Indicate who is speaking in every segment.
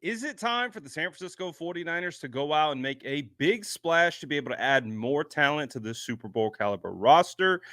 Speaker 1: Is it time for the San Francisco 49ers to go out and make a big splash to be able to add more talent to this Super Bowl caliber roster?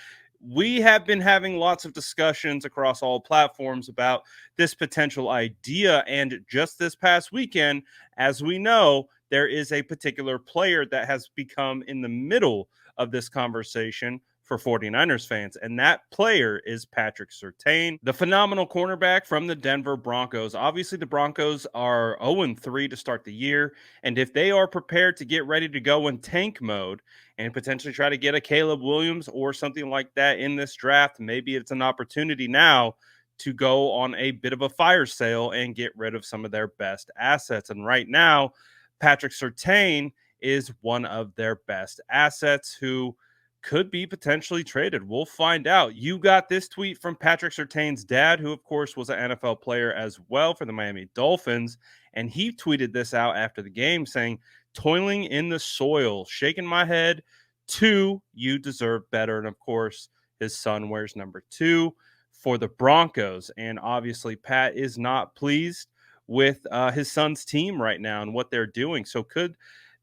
Speaker 1: We have been having lots of discussions across all platforms about this potential idea. And just this past weekend, as we know, there is a particular player that has become in the middle of this conversation for 49ers fans. And that player is Patrick Surtain, the phenomenal cornerback from the Denver Broncos. Obviously, the Broncos are 0-3 to start the year. And if they are prepared to get ready to go in tank mode and potentially try to get a Caleb Williams or something like that in this draft, maybe it's an opportunity now to go on a bit of a fire sale and get rid of some of their best assets. And right now, Patrick Surtain is one of their best assets who could be potentially traded. We'll find out. You got this tweet from Patrick Surtain's dad, who, of course, was an NFL player as well for the Miami Dolphins. And he tweeted this out after the game saying, "Toiling in the soil, shaking my head. 2, you deserve better." And of course, his son wears number 2 for the Broncos. And obviously, Pat is not pleased with his son's team right now and what they're doing. So could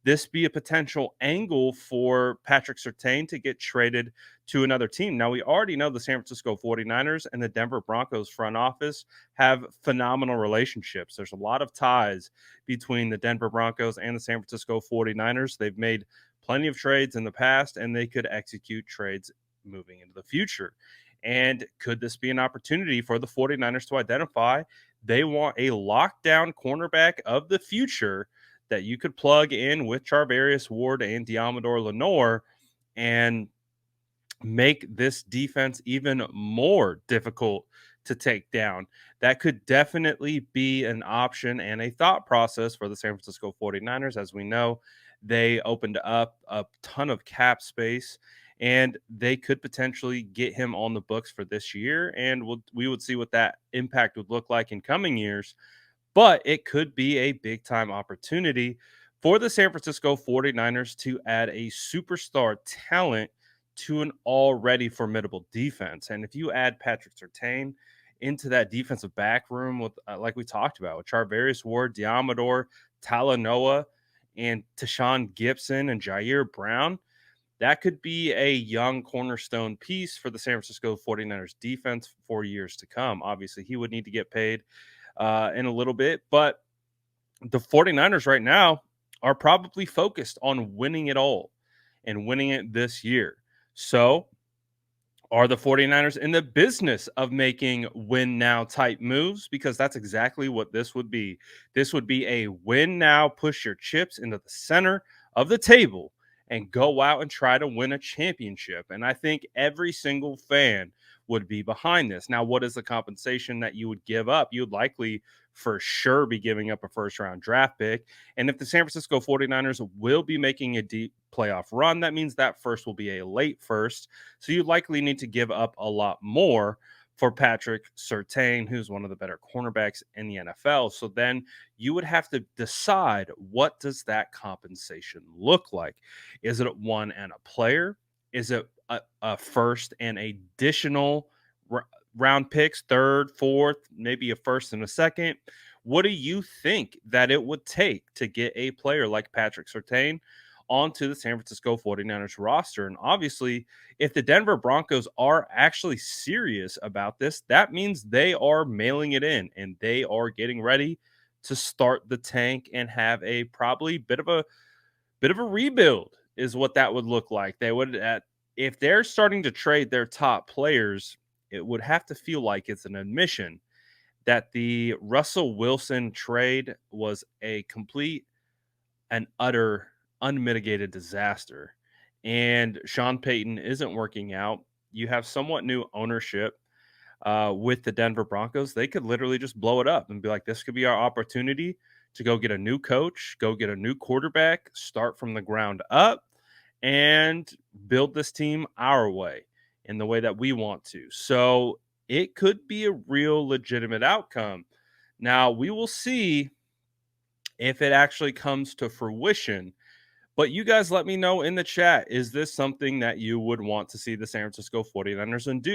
Speaker 1: this be a potential angle for Patrick Surtain to get traded to another team? Now, we already know the San Francisco 49ers and the Denver Broncos front office have phenomenal relationships. There's a lot of ties between the Denver Broncos and the San Francisco 49ers. They've made plenty of trades in the past, and they could execute trades moving into the future. And could this be an opportunity for the 49ers to identify they want a lockdown cornerback of the future that you could plug in with Charvarius Ward and Diamador Lenore and make this defense even more difficult to take down? That could definitely be an option and a thought process for the San Francisco 49ers. As we know, they opened up a ton of cap space and they could potentially get him on the books for this year. And we would see what that impact would look like in coming years, but it could be a big time opportunity for the San Francisco 49ers to add a superstar talent to an already formidable defense. And if you add Patrick Surtain into that defensive back room with, like we talked about, with Charvarius Ward, Diamador, Talanoa, and Tashawn Gibson and Jair Brown, that could be a young cornerstone piece for the San Francisco 49ers defense for years to come. Obviously, he would need to get paid in a little bit, but the 49ers right now are probably focused on winning it all and winning it this year. So, are the 49ers in the business of making win now type moves? Because that's exactly what this would be. This would be a win now, push your chips into the center of the table and go out and try to win a championship. And I think every single fan would be behind this. Now, what is the compensation that you would give up? You would likely for sure be giving up a first round draft pick. And if the San Francisco 49ers will be making a deep playoff run, that means that first will be a late first. So you likely need to give up a lot more for Patrick Surtain, who's one of the better cornerbacks in the NFL. So then you would have to decide, what does that compensation look like? Is it one and a player? Is it a first and additional round picks, third, fourth, maybe a first and a second? What do you think that it would take to get a player like Patrick Surtain onto the San Francisco 49ers roster? And obviously, if the Denver Broncos are actually serious about this, that means they are mailing it in and they are getting ready to start the tank and have a probably bit of a rebuild is what that would look like. They would if they're starting to trade their top players, it would have to feel like it's an admission that the Russell Wilson trade was a complete and utter unmitigated disaster. And Sean Payton isn't working out. You have somewhat new ownership with the Denver Broncos. They could literally just blow it up and be like, this could be our opportunity to go get a new coach, go get a new quarterback, start from the ground up, and build this team our way in the way that we want to. So it could be a real legitimate outcome. Now, we will see if it actually comes to fruition. But you guys let me know in the chat, is this something that you would want to see the San Francisco 49ers and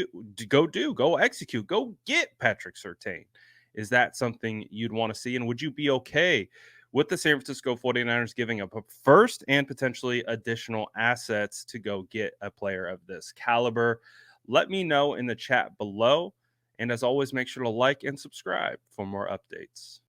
Speaker 1: go execute, go get Patrick Surtain Is that something you'd want to see? And would you be okay with the San Francisco 49ers giving up a first and potentially additional assets to go get a player of this caliber? Let me know in the chat below. And as always, make sure to like and subscribe for more updates.